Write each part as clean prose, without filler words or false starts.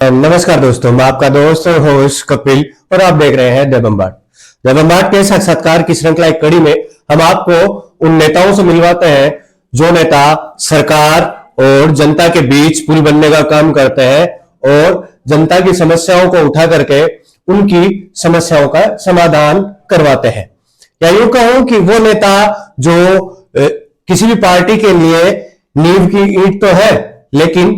नमस्कार दोस्तों, मैं आपका दोस्त और होस्ट कपिल और आप देख रहे हैं दबंबाट। दबंबाट के साक्षात्कार की श्रृंखला एक कड़ी में हम आपको उन नेताओं से मिलवाते हैं जो नेता सरकार और जनता के बीच पुल बनने का काम करते हैं और जनता की समस्याओं को उठा करके उनकी समस्याओं का समाधान करवाते हैं। या यूं कहूं कि वो नेता जो किसी भी पार्टी के लिए नींव की ईंट तो है, लेकिन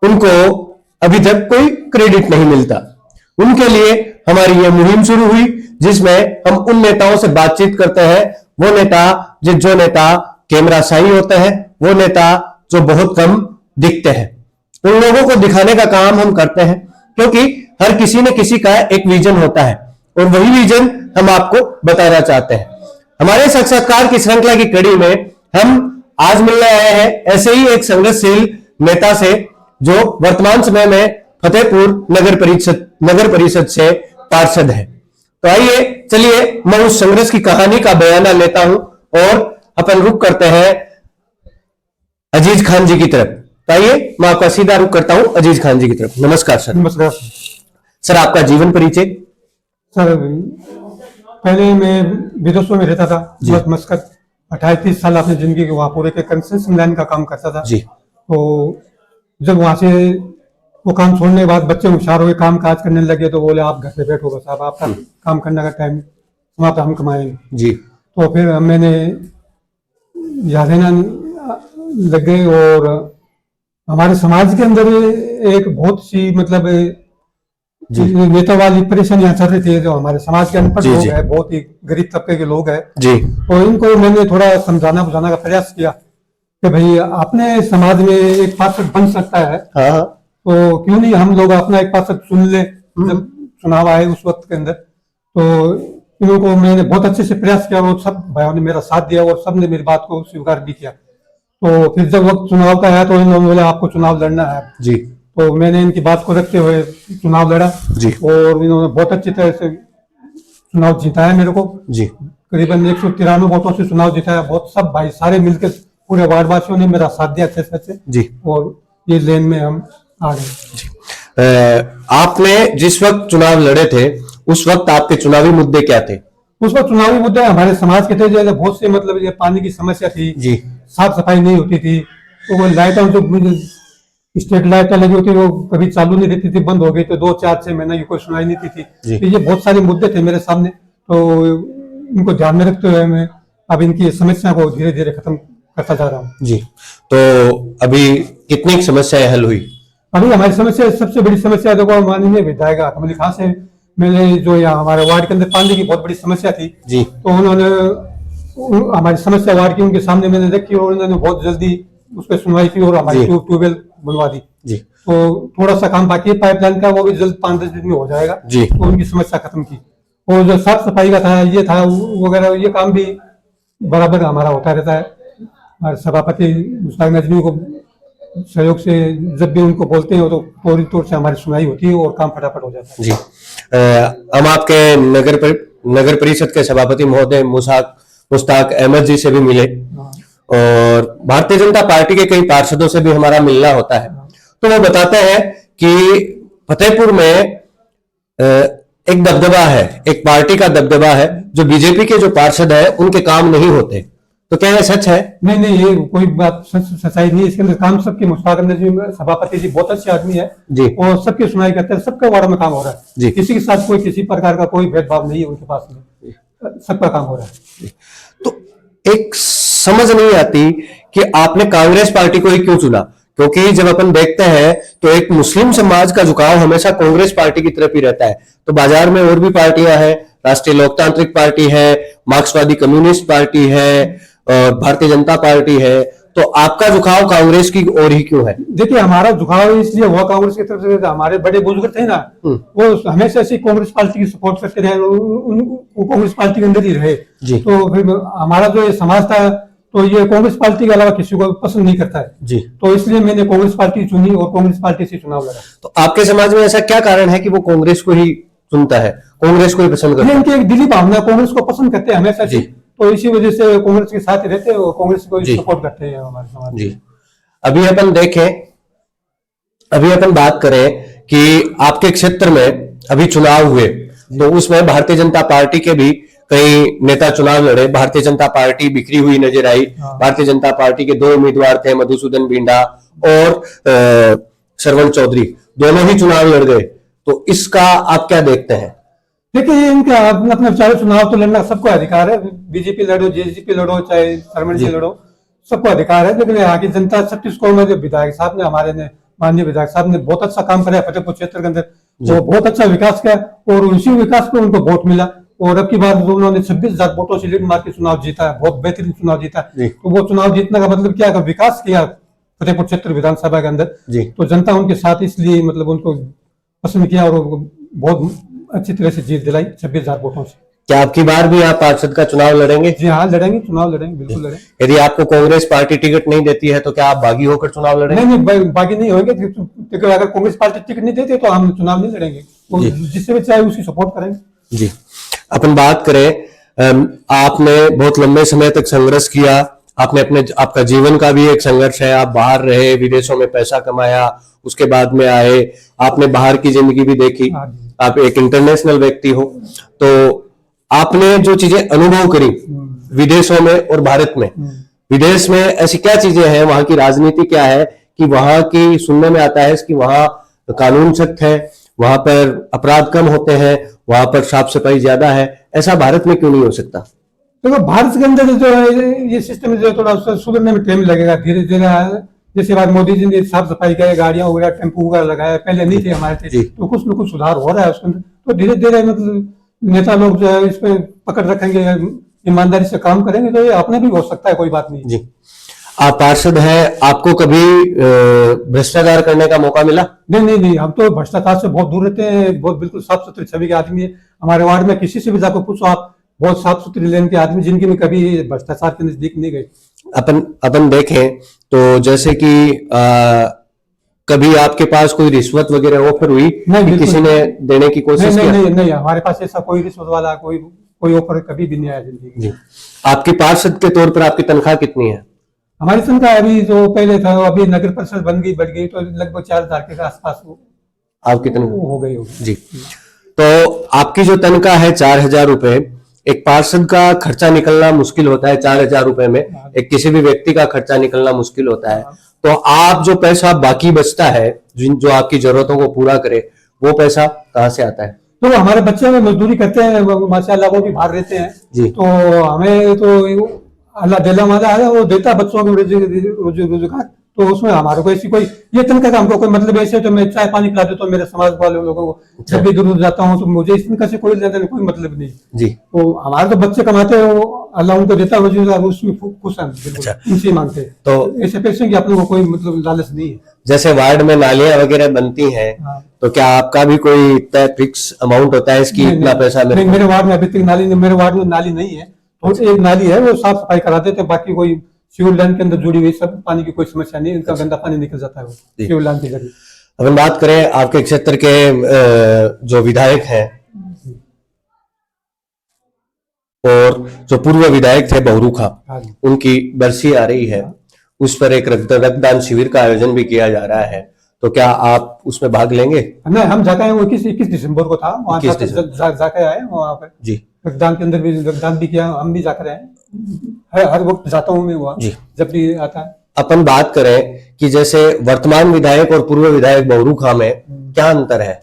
उनको अभी तक कोई क्रेडिट नहीं मिलता। उनके लिए हमारी यह मुहिम शुरू हुई जिसमें हम उन नेताओं से बातचीत करते हैं। वो नेता जो नेता कैमरा शाही होते हैं, वो नेता जो बहुत कम दिखते हैं, उन लोगों को दिखाने का काम हम करते हैं, क्योंकि हर किसी न किसी का एक विजन होता है और वही विजन हम आपको बताना चाहते हैं। हमारे साक्षात्कार की श्रृंखला की कड़ी में हम आज मिलने आए हैं ऐसे ही एक संघर्षशील नेता से जो वर्तमान समय में फतेहपुर नगर परिषद से पार्षद है। तो आइए चलिए मैं उस संघर्ष की कहानी का बयाना लेता हूं और अपन रुख करते हैं अजीज खान जी की तरफ। तो आइए मैं आपका सीधा रुख करता हूं अजीज खान जी की तरफ। नमस्कार सर। नमस्कार सर, आपका जीवन परिचय। सर, पहले मैं विदेशों में रहता था, मस्कत 28-30 साल अपनी जिंदगी के वहाँ पूरे के कंस्ट्रक्शन लाइन का काम करता था जी। तो जब वहां से वो काम छोड़ने के बाद बच्चे होशियार हुए, काम काज करने लगे, तो बोले आप घर पे बैठो, बस अब आपका काम करने का टाइम समाप्त, हम कमाएंगे जी। तो फिर मैंने यहाँ रहना लग गए और हमारे समाज के अंदर एक बहुत सी मतलब नेता वाली परेशानियां चल रही थी। जो हमारे समाज के अनपढ़ लोग हैं, बहुत ही गरीब तबके के लोग हैं जी, तो इनको मैंने थोड़ा समझाना बुझाना का प्रयास किया कि भाई अपने समाज में एक पार्षद बन सकता है। हाँ। तो क्यों नहीं हम लोग अपना एक पार्षद चुन ले। जब चुनाव आए उस वक्त के अंदर, तो इनको मैंने बहुत अच्छे से प्रयास किया, वो सब भाइयों ने मेरा साथ दिया और सब ने मेरी बात को स्वीकार भी किया। तो फिर जब वक्त चुनाव का आया तो इन्होंने बोला आपको चुनाव लड़ना है जी। तो मैंने इनकी बात को रखते हुए चुनाव लड़ा जी और इन्होंने बहुत अच्छी तरह से चुनाव जिताया मेरे को जी। करीबन 193 वोटों से चुनाव जिताया। बहुत सब भाई सारे मिलकर पूरे वार्ड वासियों ने मेरा साथ दिया अच्छे से जी, और ये लेन में हम आ गए जी। आपने जिस वक्त चुनाव लड़े थे उस वक्त आपके चुनावी मुद्दे क्या थे? उस वक्त चुनावी मुद्दे हमारे समाज के थे, जैसे बहुत से मतलब ये पानी की समस्या थी जी, साफ सफाई नहीं होती थी, तो वो लाइटें जो स्ट्रीट लाइटें लगी होती वो कभी चालू नहीं रहती थी, बंद हो गई तो 2-4-6 महीने की कोई सुनाई नहीं थी। तो ये बहुत सारे मुद्दे थे मेरे सामने, तो इनको ध्यान में रखते हुए मैं अब इनकी समस्या को धीरे धीरे खत्म करता जा रहा हूँ जी। तो अभी कितनी समस्याएं हल हुई? अभी हमारी समस्या सबसे बड़ी समस्या देखो, माननीय विधायक कमली खान से मैंने जो यहाँ हमारे वार्ड के अंदर पानी की बहुत बड़ी समस्या थी जी, तो उन्होंने हमारी समस्या वार्ड की उनके सामने मैंने रखी और उन्होंने बहुत जल्दी उस पर सुनवाई की और हमारी ट्यूबवेल बनवा दी जी। तो थोड़ा सा काम बाकी है पाइपलाइन का, वो भी जल्द 5-10 दिन में हो जाएगा जी। तो उनकी समस्या खत्म की और जो साफ सफाई का था ये था वगैरह, ये काम भी बराबर हमारा होता रहता है। हमारे सभापति मुश्ताक नजमी को सहयोग से जब भी उनको बोलते हैं तो फौरी तौर से हमारी सुनाई होती है और काम फटाफट हो जाता है जी। हम आपके नगर परिषद के सभापति महोदय मुश्ताक अहमद जी से भी मिले और भारतीय जनता पार्टी के कई पार्षदों से भी हमारा मिलना होता है। तो वो बताते हैं कि फतेहपुर में एक दबदबा है, एक पार्टी का दबदबा है, जो बीजेपी के जो पार्षद है उनके काम नहीं होते। तो क्या ये सच है? नहीं, ये कोई बात सच्चाई नहीं है। इसके अंदर काम सबके मुश्ताक नजमी सभापति जी बहुत अच्छे आदमी है जी, और सबकी सुनाई करते हैं, सबका वार्ड में काम हो रहा है जी। किसी के साथ कोई किसी प्रकार का कोई भेदभाव नहीं है उनके पास में, सबका काम हो रहा है। तो एक समझ नहीं आती कि आपने कांग्रेस पार्टी को ही क्यों चुना, क्योंकि जब अपन देखते हैं तो एक मुस्लिम समाज का झुकाव हमेशा कांग्रेस पार्टी की तरफ ही रहता है। तो बाजार में और भी पार्टियां हैं, राष्ट्रीय लोकतांत्रिक पार्टी है, मार्क्सवादी कम्युनिस्ट पार्टी है, भारतीय जनता पार्टी है, तो आपका झुकाव कांग्रेस की ओर ही क्यों है? देखिए हमारा झुकाव इसलिए हुआ कांग्रेस की तरफ से, हमारे बड़े बुजुर्ग थे ना, वो हमेशा से कांग्रेस पार्टी की सपोर्ट करते रहे, वो कांग्रेस पार्टी के अंदर ही रहे जी। तो फिर हमारा जो ये समाज था तो ये कांग्रेस पार्टी के अलावा किसी को पसंद नहीं करता है जी, तो इसलिए मैंने कांग्रेस पार्टी चुनी और कांग्रेस पार्टी से चुनाव लड़ा। तो आपके समाज में ऐसा क्या कारण है कि वो कांग्रेस को ही चुनता है, कांग्रेस को ही पसंद करता है? इनकी एक दिली भावना, कांग्रेस को पसंद करते हैं हमेशा जी, तो इसी वजह से कांग्रेस के साथ रहते हैं और कांग्रेस को सपोर्ट करते हैं हमारे समाज जी। अभी अपन देखें, अभी अपन बात करें कि आपके क्षेत्र में अभी चुनाव हुए, तो उसमें भारतीय जनता पार्टी के भी कई नेता चुनाव लड़े, भारतीय जनता पार्टी बिखरी हुई नजर आई। भारतीय जनता पार्टी के 2 उम्मीदवार थे, मधुसूदन बिंडा और श्रवण चौधरी, दोनों ही चुनाव लड़ गए। तो इसका आप क्या देखते हैं? देखिए, इनका अपना अपना चाहे चुनाव तो लड़ना सबको अधिकार है, बीजेपी लड़ो, जेजेपी लड़ो, चाहे शर्मण जी लड़ो, सबको अधिकार है। लेकिन यहाँ की जनता छत्तीसगढ़ में जो विधायक साहब ने, हमारे ने माननीय विधायक साहब ने बहुत अच्छा काम करा है फतेहपुर क्षेत्र के अंदर, तो बहुत अच्छा विकास किया और उसी विकास पर उनको वोट मिला। और अब की बार उन्होंने 26,000 वोटों से लीड मार के चुनाव जीता है, बहुत बेहतरीन चुनाव जीता है। तो वो चुनाव जीतने का मतलब क्या, विकास किया फतेहपुर क्षेत्र विधानसभा के अंदर, तो जनता उनके साथ इसलिए मतलब उनको पसंद किया और बहुत अच्छी तरह से जीत दिलाई 26,000 वोटों से। क्या आपकी बार भी आप पार्षद का चुनाव लड़ेंगे? जी हाँ, लड़ेंगे, चुनाव लड़ेंगे, बिल्कुल लड़ेंगे। यदि आपको कांग्रेस पार्टी टिकट नहीं देती है तो क्या आप बागी होकर चुनाव लड़ेंगे? नहीं, बागी नहीं होंगे, क्योंकि अगर कांग्रेस पार्टी टिकट नहीं देती तो हम चुनाव नहीं लड़ेंगे, जिससे भी चाहे उसकी सपोर्ट करेंगे। जी, अपन बात करें, आपने बहुत लंबे समय तक संघर्ष किया, आपने आपका जीवन का भी एक संघर्ष है, आप बाहर रहे, विदेशों में पैसा कमाया, उसके बाद में आए, आपने बाहर की जिंदगी भी देखी, आप एक इंटरनेशनल व्यक्ति हो, तो आपने जो चीजें अनुभव करी विदेशों में और भारत में, विदेश में ऐसी क्या चीजें हैं, वहां की राजनीति क्या है कि वहां की सुनने में आता है कि वहां कानून सख्त है, वहां पर अपराध कम होते हैं, वहां पर साफ सफाई ज्यादा है, ऐसा भारत में क्यों नहीं हो सकता? तो भारत के अंदर जो है ये सिस्टम जो थोड़ा सुधरने में टाइम लगेगा, धीरे धीरे। जैसे बात मोदी जी ने साफ सफाई किया, गाड़ियां वगैरह, टेम्पो वगैरह लगाया, पहले नहीं थे हमारे थे, तो कुछ न कुछ सुधार हो रहा है उसके अंदर। तो धीरे धीरे मतलब नेता लोग जो है इस पे पकड़ रखेंगे, ईमानदारी से काम करेंगे, तो ये अपने भी हो सकता है, कोई बात नहीं। जी, आप पार्षद हैं, आपको कभी भ्रष्टाचार करने का मौका मिला? नहीं, हम तो भ्रष्टाचार से बहुत दूर रहते हैं, बहुत बिल्कुल साफ सुथरी छवि के आदमी है। हमारे वार्ड में किसी से भी जाकर पूछो आप, बहुत साफ सुथरी लेन के आदमी, जिनकी में कभी भ्रष्टाचार के नजदीक नहीं गए। अपन देखें तो जैसे कि कभी आपके पास कोई रिश्वत वगैरह ऑफर हुई? नहीं, किसी ने देने की कोशिश की? नहीं, हमारे पास ऐसा कोई रिश्वत वाला कोई ऑफर कभी भी नहीं आया जिंदगी में। आपकी पार्षद के तौर पर आपकी तनख्वाह कितनी है? हमारी तनख्वाह अभी जो पहले था, अभी नगर परिषद बन गई, बढ़ गई, तो लगभग 4,000 के आसपास आपकी तनख्वाह हो गई जी। तो आपकी जो तनख्वाह है 4,000 रुपए, एक पार्षद का खर्चा निकलना मुश्किल होता है 4,000 रुपए में, एक किसी भी व्यक्ति का खर्चा निकलना मुश्किल होता है। तो आप जो पैसा बाकी बचता है, जो आपकी जरूरतों को पूरा करे, वो पैसा कहाँ से आता है? तो हमारे बच्चे में मजदूरी करते हैं, माशाल्लाह, वो भी बाहर रहते हैं जी। तो हमें तो अल्लाह दिला वाला है, वो देता है बच्चों को रोजगार, तो उसमें हमारे को ऐसी कोई ये तनख्वाह का हमको कोई मतलब ऐसे तो मैं चाय पानी पिला देता हूँ मेरे समाज वाले लोगों को, जब भी दूर जाता हूँ तो मुझे इस तनख्वाह से कोई लेना देना कोई मतलब नहीं जी। तो हमारे तो बच्चे कमाते हैं, वो अल्लाह उनको देता है रोजगार, उसमें खुश हैं, उनसे मांगते हैं। तो ऐसे पैसे की अपने को कोई मतलब लालच नहीं है। जैसे वार्ड में नालियां वगैरह बनती हैं, तो क्या आपका भी कोई तय फिक्स अमाउंट होता है इसकी इतना पैसा? मेरे वार्ड में अभी तक मेरे वार्ड में नाली नहीं है, तो एक नाली है, वो साफ सफाई करा देते, बाकी कोई सीवर लाइन के अंदर जुड़ी हुई सब पानी की कोई समस्या नहीं, इनका गंदा पानी निकल जाता है वो सीवर लाइन के जरिए। अब बात करें आपके क्षेत्र के जो विधायक हैं और जो पूर्व विधायक थे बहुरू खां, उनकी बरसी आ रही है, उस पर एक रक्तदान शिविर का आयोजन भी किया जा रहा है, तो क्या आप उसमें भाग लेंगे? नहीं, हम जाके आए, 21 दिसंबर को था, वहाँ जाके आए वहाँ पर जी, रक्तदान के अंदर भी रक्तदान भी किया, हम भी जाकर आए, हर वक्त जाता हूँ मैं वहाँ जब भी आता है। अपन बात करें कि जैसे वर्तमान विधायक और पूर्व विधायक बहुरू खां में क्या अंतर है?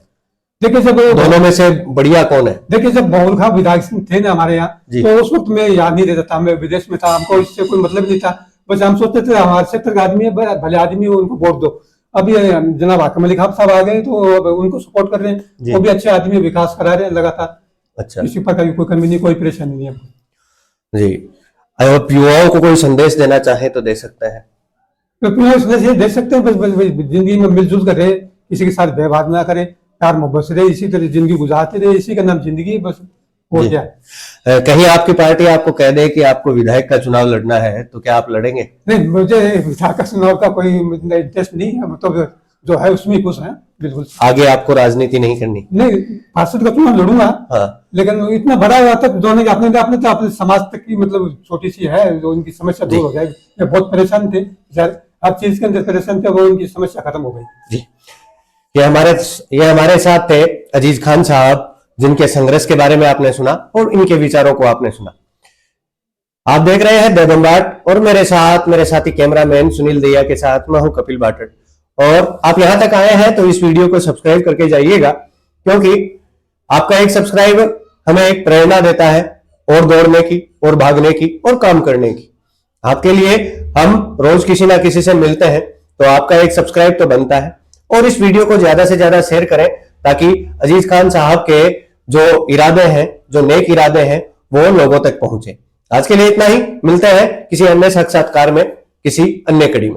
देखिए, जब दोनों में से बढ़िया कौन है? देखिए, जब बहुरू खां विधायक थे ना हमारे यहाँ, तो उस वक्त मैं याद नहीं रहता था, मैं विदेश में था, हमको इससे कोई मतलब नहीं था, बस हम सोचते थे हमारे क्षेत्र का आदमी है, भले आदमी है, उनको वोट दो। अभी जनाब हाकिम अली खान साहब आ गए, तो उनको सपोर्ट कर रहे हैं, वो भी अच्छे आदमी, विकास करा रहे हैं लगातार। अच्छा, किसी प्रकार की कोई कमी नहीं, कोई परेशानी नहीं है जी। आप युवाओं को कोई संदेश देना चाहे तो दे सकते हैं? संदेश दे सकते हैं, बस जिंदगी में मिलजुल कर रहे, किसी के साथ व्यवहार ना करे, प्यार मोहब्बत से रहे, इसी तरह जिंदगी गुजारते रहे, इसी का नाम जिंदगी, बस हो गया। कहीं आपकी पार्टी आपको कह दे कि आपको विधायक का चुनाव लड़ना है, तो क्या आप लड़ेंगे? नहीं, मुझे विधायक का चुनाव का कोई इंटरेस्ट नहीं है, मतलब जो है उसमें खुश है बिल्कुल। आगे आपको राजनीति नहीं करनी? नहीं, पार्षद का चुनाव लड़ूंगा, लेकिन इतना बड़ा तक जोड़ने के अपने समाज तक की मतलब छोटी सी है, जो उनकी समस्या दूर हो जाएगी। ये बहुत परेशान थे, हर चीज के अंदर परेशान थे, वो उनकी समस्या खत्म हो गई जी। ये हमारे साथ थे अजीज खान साहब, जिनके संघर्ष के बारे में आपने सुना और इनके विचारों को आपने सुना। आप देख रहे हैं देबम्बाट और मेरे साथी कैमरामैन सुनील दैया के साथ मैं हूं कपिल बाटड़। और आप यहां तक आए हैं तो इस वीडियो को सब्सक्राइब करके जाइएगा, क्योंकि आपका एक सब्सक्राइब हमें एक प्रेरणा देता है और दौड़ने की और भागने की और काम करने की। आपके लिए हम रोज किसी ना किसी से मिलते हैं, तो आपका एक सब्सक्राइब तो बनता है। और इस वीडियो को ज्यादा से ज्यादा शेयर करें ताकि अजीज खान साहब के जो इरादे हैं, जो नेक इरादे हैं, वो लोगों तक पहुंचे। आज के लिए इतना ही, मिलते हैं किसी अन्य साक्षात्कार में, किसी अन्य कड़ी में।